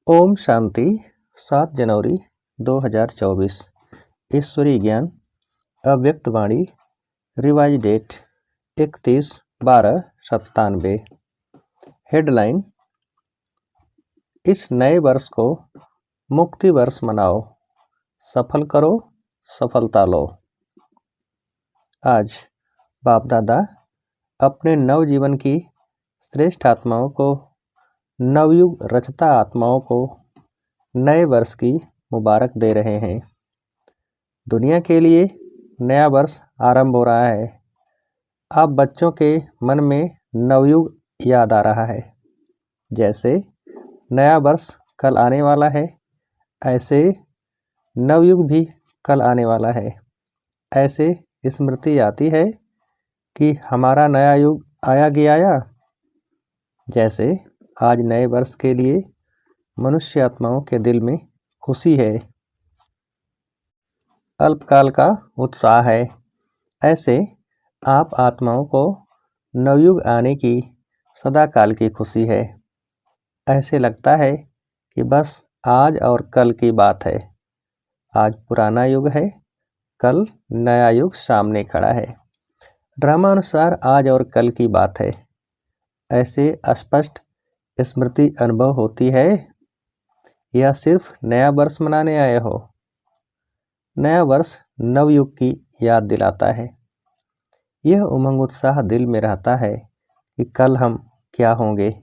ओम शांति 7 जनवरी 2024 ईश्वरीय ज्ञान अव्यक्त वाणी रिवाइज डेट 31/12/97। हेडलाइन: इस नए वर्ष को मुक्ति वर्ष मनाओ, सफल करो, सफलता लो। आज बाप दादा अपने नव जीवन की श्रेष्ठ आत्माओं को, नवयुग रचता आत्माओं को नए वर्ष की मुबारक दे रहे हैं। दुनिया के लिए नया वर्ष आरंभ हो रहा है। अब बच्चों के मन में नवयुग याद आ रहा है। जैसे नया वर्ष कल आने वाला है, ऐसे नवयुग भी कल आने वाला है। ऐसे स्मृति आती है कि हमारा नया युग आया गया। जैसे आज नए वर्ष के लिए मनुष्य आत्माओं के दिल में खुशी है, अल्पकाल का उत्साह है। ऐसे आप आत्माओं को नवयुग आने की सदाकाल की खुशी है। ऐसे लगता है कि बस आज और कल की बात है। आज पुराना युग है, कल नया युग सामने खड़ा है। ड्रामानुसार आज और कल की बात है। ऐसे स्पष्ट स्मृति अनुभव होती है या सिर्फ नया वर्ष मनाने आए हो? नया वर्ष नवयुग की याद दिलाता है। यह उमंग उत्साह दिल में रहता है कि कल हम क्या होंगे।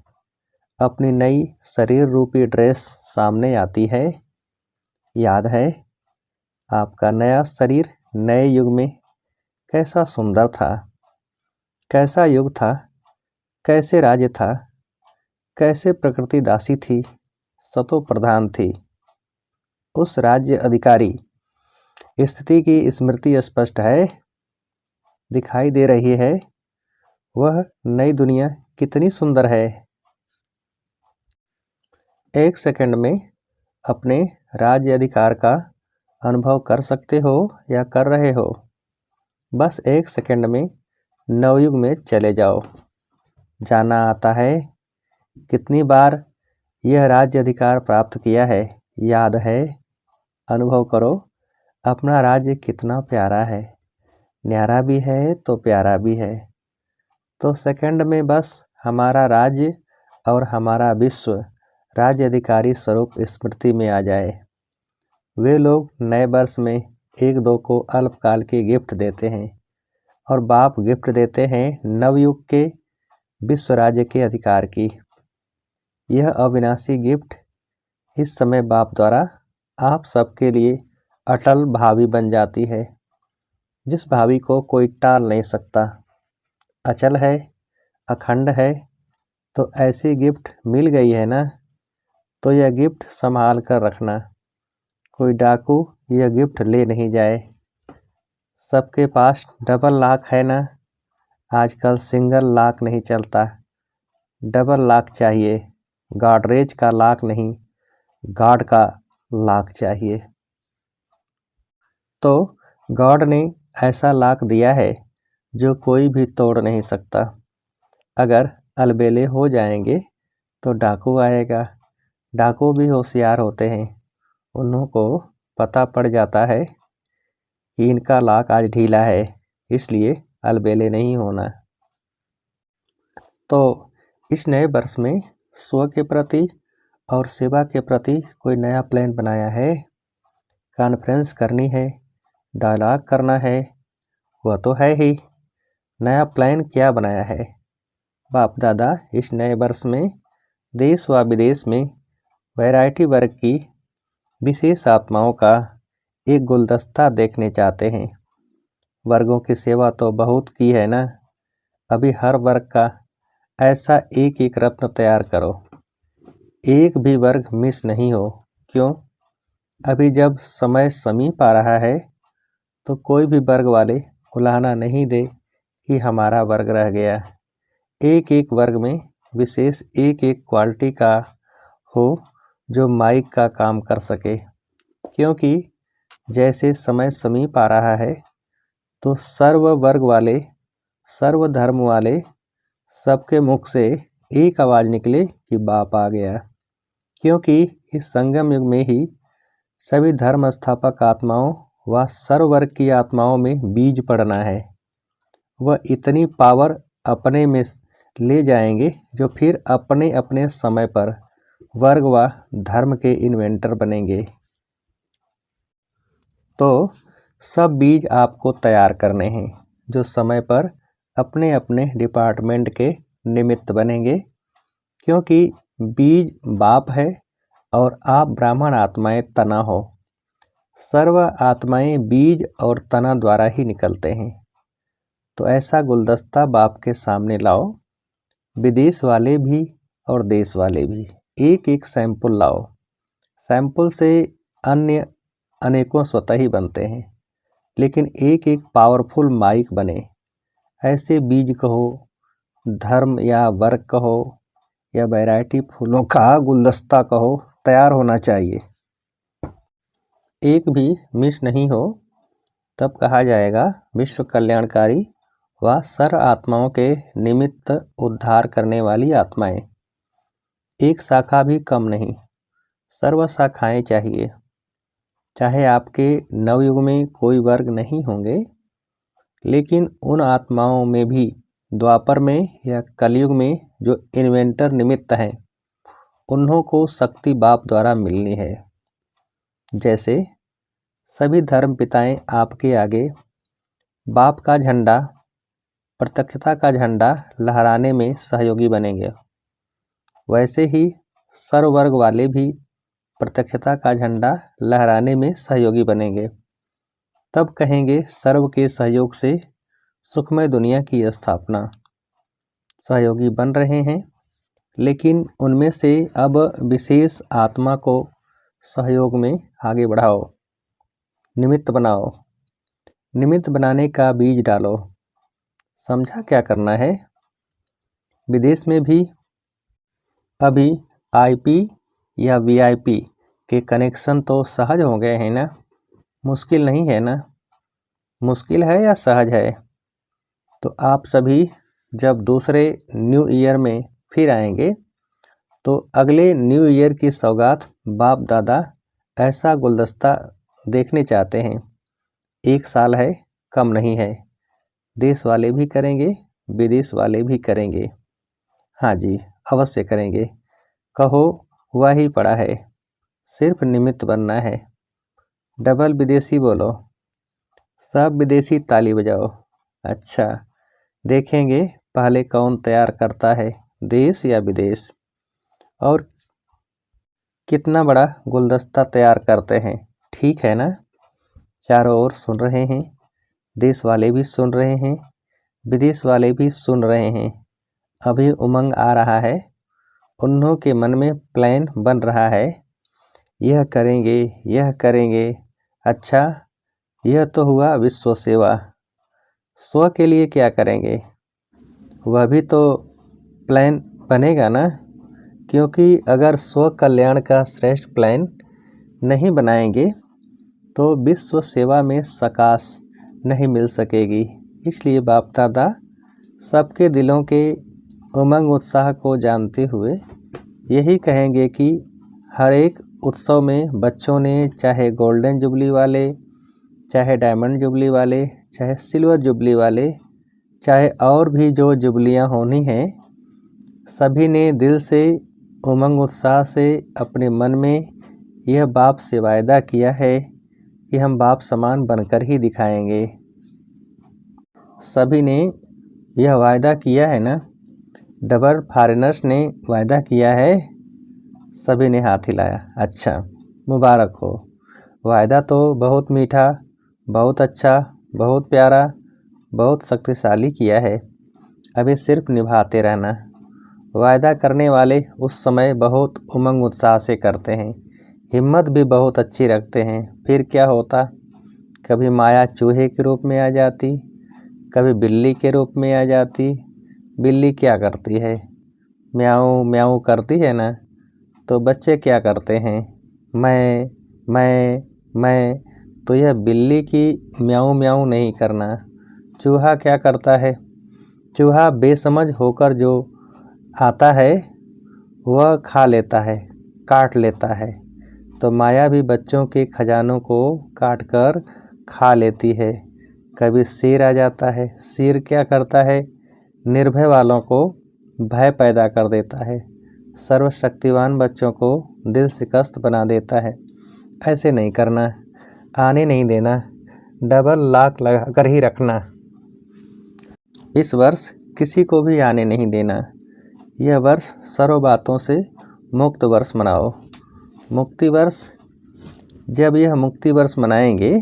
अपनी नई शरीर रूपी ड्रेस सामने आती है। याद है आपका नया शरीर नए युग में कैसा सुंदर था, कैसा युग था, कैसे राज्य था, कैसे प्रकृति दासी थी, सतो प्रधान थी। उस राज्य अधिकारी स्थिति की स्मृति स्पष्ट है, दिखाई दे रही है। वह नई दुनिया कितनी सुंदर है। एक सेकंड में अपने राज्य अधिकार का अनुभव कर सकते हो या कर रहे हो। बस एक सेकंड में नवयुग में चले जाओ। जाना आता है। कितनी बार यह राज्य अधिकार प्राप्त किया है, याद है। अनुभव करो अपना राज्य कितना प्यारा है। न्यारा भी है तो प्यारा भी है। तो सेकंड में बस हमारा राज्य और हमारा विश्व राज्य अधिकारी स्वरूप स्मृति में आ जाए। वे लोग नए वर्ष में एक दो को अल्पकाल के गिफ्ट देते हैं और बाप गिफ्ट देते हैं नवयुग के विश्व राज्य के अधिकार की। यह अविनाशी गिफ्ट इस समय बाप द्वारा आप सबके लिए अटल भावी बन जाती है, जिस भावी को कोई टाल नहीं सकता। अचल है, अखंड है। तो ऐसी गिफ्ट मिल गई है ना, तो यह गिफ्ट संभाल कर रखना। कोई डाकू यह गिफ्ट ले नहीं जाए। सबके पास डबल लॉक है ना। आजकल सिंगल लॉक नहीं चलता, डबल लॉक चाहिए। गॉडरेज का लॉक नहीं, गॉड का लॉक चाहिए। तो गॉड ने ऐसा लॉक दिया है जो कोई भी तोड़ नहीं सकता। अगर अलबेले हो जाएंगे तो डाकू आएगा। डाकू भी होशियार होते हैं। उनको पता पड़ जाता है कि इनका लॉक आज ढीला है, इसलिए अलबेले नहीं होना। तो इस नए वर्ष में स्व के प्रति और सेवा के प्रति कोई नया प्लान बनाया है? कॉन्फ्रेंस करनी है, डायलॉग करना है, वह तो है ही। नया प्लान क्या बनाया है? बाप दादा इस नए वर्ष में देश व विदेश में वैरायटी वर्ग की विशेष आत्माओं का एक गुलदस्ता देखने चाहते हैं। वर्गों की सेवा तो बहुत की है ना। अभी हर वर्ग का ऐसा एक एक रत्न तैयार करो, एक भी वर्ग मिस नहीं हो। क्यों? अभी जब समय समीप आ रहा है तो कोई भी वर्ग वाले उलाहना नहीं दे कि हमारा वर्ग रह गया। एक एक वर्ग में विशेष एक एक क्वालिटी का हो जो माइक का काम कर सके। क्योंकि जैसे समय समीप आ रहा है तो सर्व वर्ग वाले, सर्व धर्म वाले सबके मुख से एक आवाज़ निकले कि बाप आ गया। क्योंकि इस संगम युग में ही सभी धर्म स्थापक आत्माओं व सर्ववर्ग की आत्माओं में बीज पड़ना है। वह इतनी पावर अपने में ले जाएंगे जो फिर अपने अपने समय पर वर्ग व धर्म के इन्वेंटर बनेंगे। तो सब बीज आपको तैयार करने हैं जो समय पर अपने अपने डिपार्टमेंट के निमित्त बनेंगे, क्योंकि बीज बाप है और आप ब्राह्मण आत्माएं तना हो। सर्व आत्माएं बीज और तना द्वारा ही निकलते हैं। तो ऐसा गुलदस्ता बाप के सामने लाओ। विदेश वाले भी और देश वाले भी एक एक सैंपल लाओ। सैंपल से अन्य अनेकों स्वतः ही बनते हैं, लेकिन एक एक पावरफुल माइक बने। ऐसे बीज कहो, धर्म या वर्ग कहो, या वैरायटी फूलों का गुलदस्ता कहो, तैयार होना चाहिए। एक भी मिस नहीं हो, तब कहा जाएगा विश्व कल्याणकारी व सर्व आत्माओं के निमित्त उद्धार करने वाली आत्माएं। एक शाखा भी कम नहीं, सर्व शाखाएं चाहिए। चाहे आपके नवयुग में कोई वर्ग नहीं होंगे, लेकिन उन आत्माओं में भी द्वापर में या कलयुग में जो इन्वेंटर निमित्त हैं, उन्हों को शक्ति बाप द्वारा मिलनी है। जैसे सभी धर्म पिताएं आपके आगे बाप का झंडा, प्रत्यक्षता का झंडा लहराने में सहयोगी बनेंगे, वैसे ही सर्व वर्ग वाले भी प्रत्यक्षता का झंडा लहराने में सहयोगी बनेंगे। तब कहेंगे सर्व के सहयोग से सुखमय दुनिया की स्थापना। सहयोगी बन रहे हैं, लेकिन उनमें से अब विशेष आत्मा को सहयोग में आगे बढ़ाओ, निमित्त बनाओ। निमित्त बनाने का बीज डालो। समझा क्या करना है? विदेश में भी अभी आईपी या वीआईपी के कनेक्शन तो सहज हो गए हैं ना? मुश्किल नहीं है ना? मुश्किल है या सहज है? तो आप सभी जब दूसरे न्यू ईयर में फिर आएंगे, तो अगले न्यू ईयर की सौगात बाप दादा ऐसा गुलदस्ता देखने चाहते हैं। 1 साल है, कम नहीं है। देश वाले भी करेंगे, विदेश वाले भी करेंगे। हाँ जी, अवश्य करेंगे। कहो हुआ ही पड़ा है, सिर्फ निमित्त बनना है। डबल विदेशी बोलो, सब विदेशी ताली बजाओ। अच्छा, देखेंगे पहले कौन तैयार करता है, देश या विदेश, और कितना बड़ा गुलदस्ता तैयार करते हैं। ठीक है ना? चारों ओर सुन रहे हैं, देश वाले भी सुन रहे हैं, विदेश वाले भी सुन रहे हैं। अभी उमंग आ रहा है, उन्हों के मन में प्लान बन रहा है, यह करेंगे, यह करेंगे। अच्छा, यह तो हुआ विश्व सेवा। स्व के लिए क्या करेंगे? वह भी तो प्लान बनेगा ना? क्योंकि अगर स्व कल्याण का श्रेष्ठ प्लान नहीं बनाएंगे तो विश्व सेवा में सकाश नहीं मिल सकेगी। इसलिए बाप दादा सबके दिलों के उमंग उत्साह को जानते हुए यही कहेंगे कि हर एक उत्सव में बच्चों ने, चाहे गोल्डन जुबली वाले, चाहे डायमंड जुबली वाले, चाहे सिल्वर जुबली वाले, चाहे और भी जो जुबलियां होनी हैं, सभी ने दिल से उमंग उत्साह से अपने मन में यह बाप से वायदा किया है कि हम बाप समान बनकर ही दिखाएंगे। सभी ने यह वायदा किया है ना? डबल फॉरेनर्स ने वायदा किया है? सभी ने हाथ हिलाया। अच्छा, मुबारक हो। वायदा तो बहुत मीठा, बहुत अच्छा, बहुत प्यारा, बहुत शक्तिशाली किया है। अभी सिर्फ निभाते रहना। वायदा करने वाले उस समय बहुत उमंग उत्साह से करते हैं, हिम्मत भी बहुत अच्छी रखते हैं। फिर क्या होता? कभी माया चूहे के रूप में आ जाती, कभी बिल्ली के रूप में आ जाती। बिल्ली क्या करती है? म्याऊं म्याऊं करती है ना? तो बच्चे क्या करते हैं? मैं। तो यह बिल्ली की म्याऊं म्याऊं नहीं करना। चूहा क्या करता है? चूहा बेसमझ होकर जो आता है वह खा लेता है, काट लेता है, तो माया भी बच्चों के खजानों को काट कर खा लेती है। कभी शेर आ जाता है। शेर क्या करता है? निर्भय वालों को भय पैदा कर देता है, सर्वशक्तिवान बच्चों को दिल शिकस्त बना देता है। ऐसे नहीं करना, आने नहीं देना, डबल लॉक लगा कर ही रखना। इस वर्ष किसी को भी आने नहीं देना। यह वर्ष सर्व बातों से मुक्त वर्ष मनाओ। मुक्ति वर्ष, जब यह मुक्ति वर्ष मनाएंगे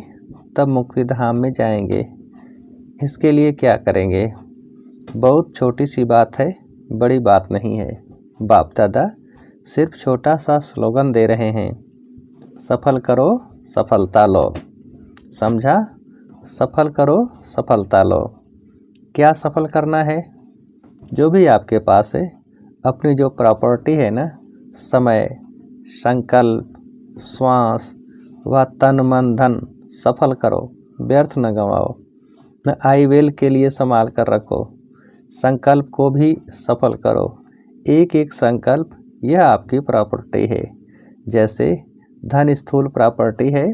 तब मुक्ति धाम में जाएंगे। इसके लिए क्या करेंगे? बहुत छोटी सी बात है, बड़ी बात नहीं है। बाप दादा सिर्फ छोटा सा स्लोगन दे रहे हैं, सफल करो सफलता लो। समझा? सफल करो सफलता लो। क्या सफल करना है? जो भी आपके पास है, अपनी जो प्रॉपर्टी है ना, समय, संकल्प, श्वास व तन मन धन सफल करो, व्यर्थ न गंवाओ। न आई वेल के लिए संभाल कर रखो। संकल्प को भी सफल करो। एक एक संकल्प यह आपकी प्रॉपर्टी है। जैसे धन स्थूल प्रॉपर्टी है,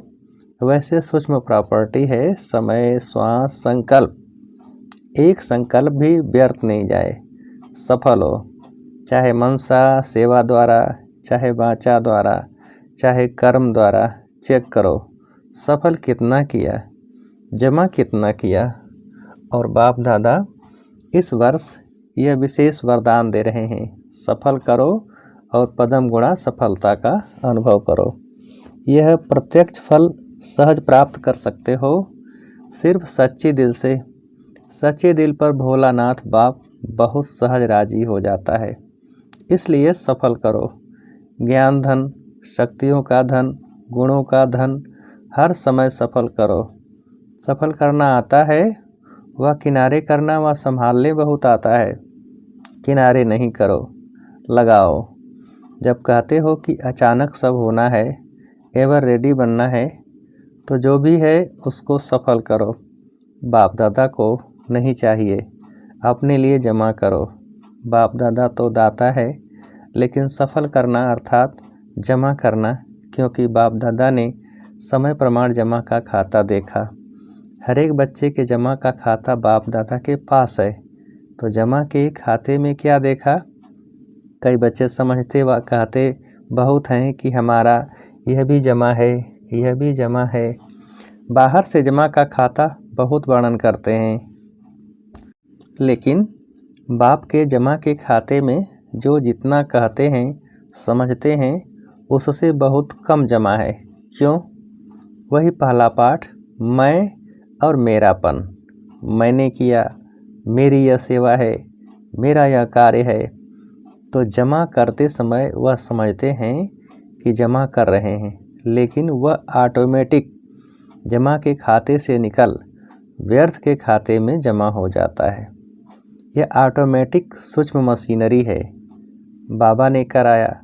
वैसे सूक्ष्म प्रॉपर्टी है समय, श्वास, संकल्प। एक संकल्प भी व्यर्थ नहीं जाए, सफल हो। चाहे मनसा सेवा द्वारा, चाहे वाचा द्वारा, चाहे कर्म द्वारा। चेक करो सफल कितना किया, जमा कितना किया। और बाप दादा इस वर्ष यह विशेष वरदान दे रहे हैं, सफल करो और पदम गुणा सफलता का अनुभव करो। यह प्रत्यक्ष फल सहज प्राप्त कर सकते हो सिर्फ सच्चे दिल से। सच्चे दिल पर भोलानाथ बाप बहुत सहज राजी हो जाता है। इसलिए सफल करो। ज्ञान धन, शक्तियों का धन, गुणों का धन हर समय सफल करो। सफल करना आता है, वह किनारे करना व संभालने बहुत आता है। किनारे नहीं करो, लगाओ। जब कहते हो कि अचानक सब होना है, एवर रेडी बनना है, तो जो भी है उसको सफल करो। बाप दादा को नहीं चाहिए, अपने लिए जमा करो। बाप दादा तो दाता है, लेकिन सफल करना अर्थात जमा करना, क्योंकि बाप दादा ने समय प्रमाण जमा का खाता देखा। हर एक बच्चे के जमा का खाता बाप दादा के पास है, तो जमा के खाते में क्या देखा? कई बच्चे समझते व कहते बहुत हैं कि हमारा यह भी जमा है, यह भी जमा है। बाहर से जमा का खाता बहुत वर्णन करते हैं, लेकिन बाप के जमा के खाते में जो जितना कहते हैं, समझते हैं, उससे बहुत कम जमा है। क्यों? वही पहला पाठ, मैं और मेरापन। मैंने किया, मेरी यह सेवा है, मेरा यह कार्य है। तो जमा करते समय वह समझते हैं कि जमा कर रहे हैं, लेकिन वह ऑटोमेटिक जमा के खाते से निकल व्यर्थ के खाते में जमा हो जाता है। यह ऑटोमेटिक सूक्ष्म मशीनरी है। बाबा ने कराया,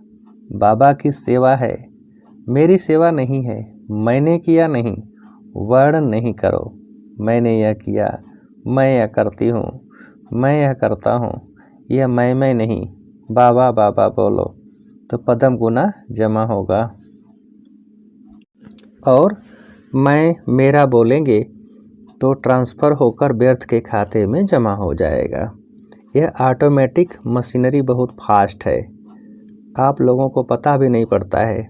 बाबा की सेवा है, मेरी सेवा नहीं है। मैंने किया नहीं, वर्णन नहीं करो। मैंने यह किया, मैं यह करती हूँ, मैं यह करता हूँ। यह मैं नहीं, बाबा बाबा बोलो, तो पदम गुना जमा होगा। और मैं मेरा बोलेंगे तो ट्रांसफ़र होकर व्यर्थ के खाते में जमा हो जाएगा। यह ऑटोमेटिक मशीनरी बहुत फास्ट है, आप लोगों को पता भी नहीं पड़ता है।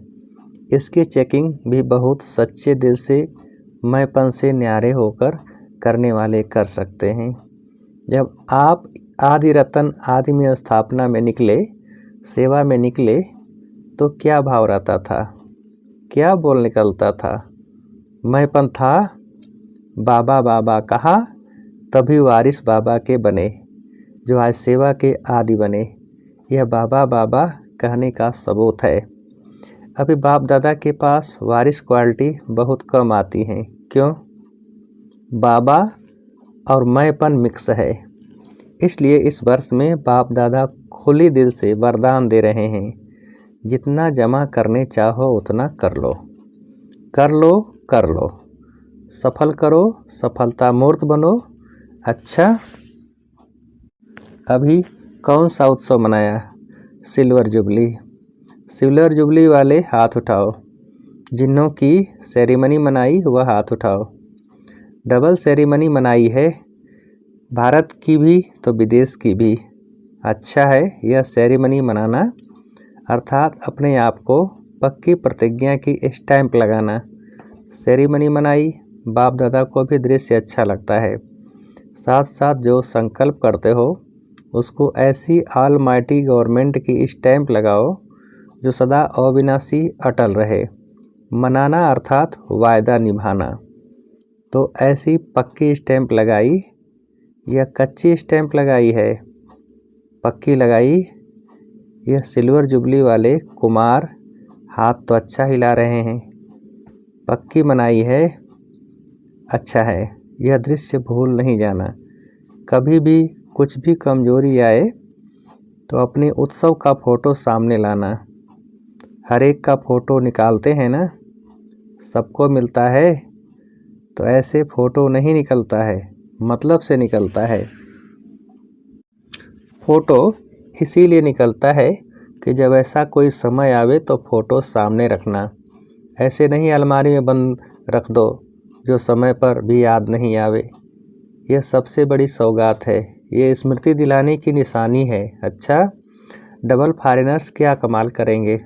इसकी चेकिंग भी बहुत सच्चे दिल से, मैंपन से न्यारे होकर करने वाले कर सकते हैं। जब आप आदि रतन आदि में स्थापना में निकले, सेवा में निकले, तो क्या भाव रहता था, क्या बोल निकलता था? मैंपन था। बाबा बाबा कहा, तभी वारिस बाबा के बने, जो आज सेवा के आदि बने। यह बाबा बाबा कहने का सबूत है। अभी बाप दादा के पास वारिस क्वालिटी बहुत कम आती हैं। क्यों? बाबा और मैंपन मिक्स है। इसलिए इस वर्ष में बाप दादा खुली दिल से वरदान दे रहे हैं, जितना जमा करने चाहो उतना कर लो, कर लो, कर लो। सफल करो, सफलता मूर्त बनो। अच्छा, अभी कौन सा उत्सव मनाया? Silver jubilee. सिल्वर जुबली वाले हाथ उठाओ। जिन्हों की सेरेमनी मनाई वह हाथ उठाओ। डबल सेरेमनी मनाई है, भारत की भी तो विदेश की भी। अच्छा है यह सेरेमनी मनाना, अर्थात अपने आप को पक्की प्रतिज्ञा की स्टैंप लगाना। सेरेमनी मनाई, बाप दादा को भी दृश्य अच्छा लगता है। साथ साथ जो संकल्प करते हो उसको ऐसी ऑलमाइटी गवर्नमेंट की स्टैंप लगाओ जो सदा अविनाशी अटल रहे। मनाना अर्थात वायदा निभाना। तो ऐसी पक्की स्टैंप लगाई या कच्ची स्टैंप लगाई है? पक्की लगाई। यह सिल्वर जुबली वाले कुमार हाथ तो अच्छा हिला रहे हैं। पक्की मनाई है। अच्छा है, यह दृश्य भूल नहीं जाना। कभी भी कुछ भी कमजोरी आए तो अपने उत्सव का फोटो सामने लाना। हर एक का फोटो निकालते हैं ना, सबको मिलता है, तो ऐसे फोटो नहीं निकलता है, मतलब से निकलता है। फोटो इसीलिए निकलता है कि जब ऐसा कोई समय आवे तो फोटो सामने रखना। ऐसे नहीं अलमारी में बंद रख दो जो समय पर भी याद नहीं आवे। यह सबसे बड़ी सौगात है, ये स्मृति दिलाने की निशानी है। अच्छा, डबल फॉरेनर्स क्या कमाल करेंगे?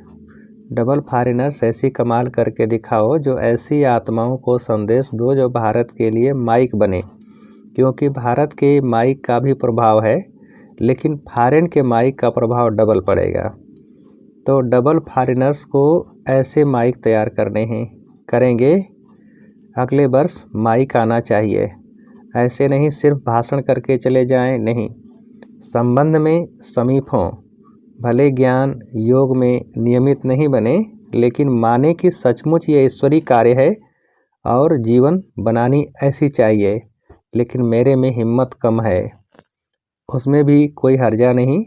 डबल फॉरेनर्स ऐसी कमाल करके दिखाओ जो ऐसी आत्माओं को संदेश दो जो भारत के लिए माइक बने, क्योंकि भारत के माइक का भी प्रभाव है, लेकिन फॉरेन के माइक का प्रभाव डबल पड़ेगा। तो डबल फॉरेनर्स को ऐसे माइक तैयार करेंगे। अगले वर्ष माइक आना चाहिए। ऐसे नहीं सिर्फ भाषण करके चले जाएं, नहीं, संबंध में समीप हों। भले ज्ञान योग में नियमित नहीं बने, लेकिन माने कि सचमुच ये ईश्वरीय कार्य है और जीवन बनानी ऐसी चाहिए। लेकिन मेरे में हिम्मत कम है, उसमें भी कोई हर्जा नहीं।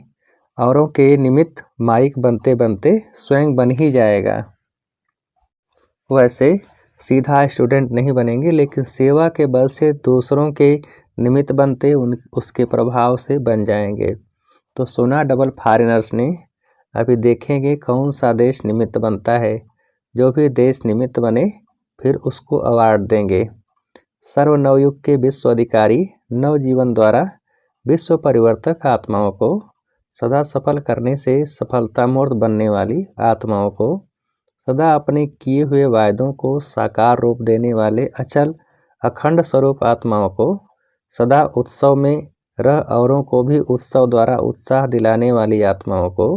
औरों के निमित्त माइक बनते बनते स्वयं बन ही जाएगा। वैसे सीधा स्टूडेंट नहीं बनेंगे, लेकिन सेवा के बल से दूसरों के निमित्त बनते उसके प्रभाव से बन जाएंगे। तो सुना डबल फॉरेनर्स ने। अभी देखेंगे कौन सा देश निमित्त बनता है। जो भी देश निमित्त बने फिर उसको अवार्ड देंगे। सर्व नवयुग के विश्व अधिकारी नवजीवन द्वारा विश्व परिवर्तक आत्माओं को सदा सफल करने से सफलतामूर्त बनने वाली आत्माओं को, सदा अपने किए हुए वायदों को साकार रूप देने वाले अचल अखंड स्वरूप आत्माओं को, सदा उत्सव में रह औरों को भी उत्सव द्वारा उत्साह दिलाने वाली आत्माओं को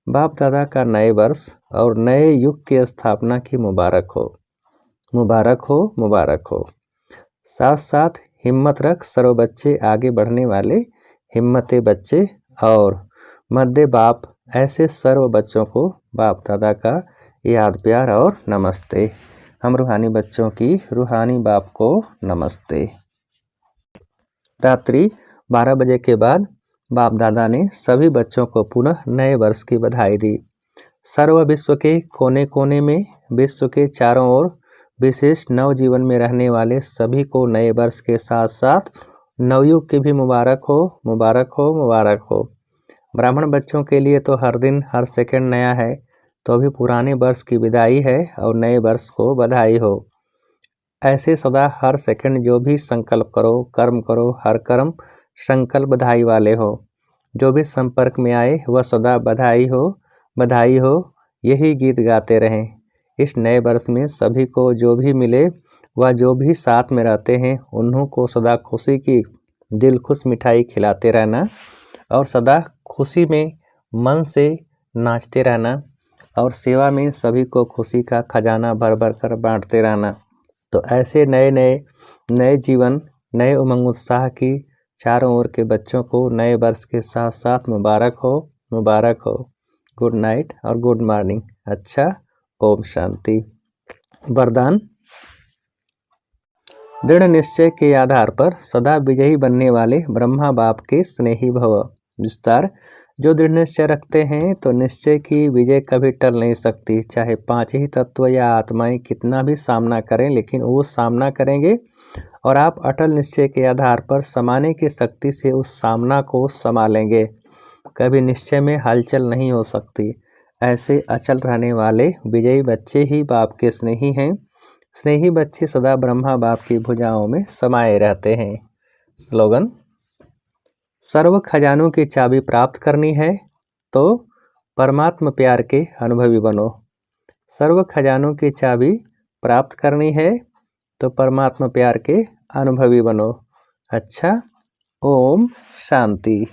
बाप दादा का नए वर्ष और नए युग की स्थापना की मुबारक हो, मुबारक हो, मुबारक हो। साथ साथ हिम्मत रख सर्व बच्चे आगे बढ़ने वाले हिम्मते बच्चे और मध्य बाप, ऐसे सर्व बच्चों को बाप दादा का याद प्यार और नमस्ते। हम रूहानी बच्चों की रूहानी बाप को नमस्ते। रात्रि 12 बजे के बाद बाप दादा ने सभी बच्चों को पुनः नए वर्ष की बधाई दी। सर्व विश्व के कोने कोने में, विश्व के चारों ओर विशेष नव जीवन में रहने वाले सभी को नए वर्ष के साथ साथ नवयुग की भी मुबारक हो, मुबारक हो, मुबारक हो। ब्राह्मण बच्चों के लिए तो हर दिन हर सेकंड नया है, तो अभी पुराने वर्ष की विदाई है और नए वर्ष को बधाई हो। ऐसे सदा हर सेकंड जो भी संकल्प करो, हर कर्म संकल्प बधाई वाले हो। जो भी संपर्क में आए वह सदा बधाई हो, बधाई हो, यही गीत गाते रहें। इस नए वर्ष में सभी को जो भी मिले वह जो भी साथ में रहते हैं उन्हों को सदा खुशी की दिल खुश मिठाई खिलाते रहना और सदा खुशी में मन से नाचते रहना और सेवा में सभी को खुशी का खजाना भर भर कर बांटते रहना। तो ऐसे नए जीवन, नए उमंग उत्साह की चारों ओर के बच्चों को नए वर्ष के साथ साथ मुबारक हो, मुबारक हो। गुड नाइट और गुड मॉर्निंग। अच्छा, ओम शांति। वरदान। दृढ़ निश्चय के आधार पर सदा विजयी बनने वाले ब्रह्मा बाप के स्नेही भव। विस्तार। जो दृढ़ निश्चय रखते हैं तो निश्चय की विजय कभी टल नहीं सकती, चाहे 5 ही तत्व या आत्माएं कितना भी सामना करें, लेकिन वो सामना करेंगे और आप अटल निश्चय के आधार पर समाने की शक्ति से उस सामना को संभालेंगे। कभी निश्चय में हलचल नहीं हो सकती। ऐसे अचल रहने वाले विजयी बच्चे ही बाप के स्नेही हैं। स्नेही बच्चे सदा ब्रह्मा बाप की भुजाओं में समाये रहते हैं। स्लोगन: सर्व खजानों की चाबी प्राप्त करनी है तो परमात्मा प्यार के अनुभवी बनो। सर्व खजानों की चाबी प्राप्त करनी है तो परमात्मा प्यार के अनुभवी बनो। अच्छा, ओम शांति।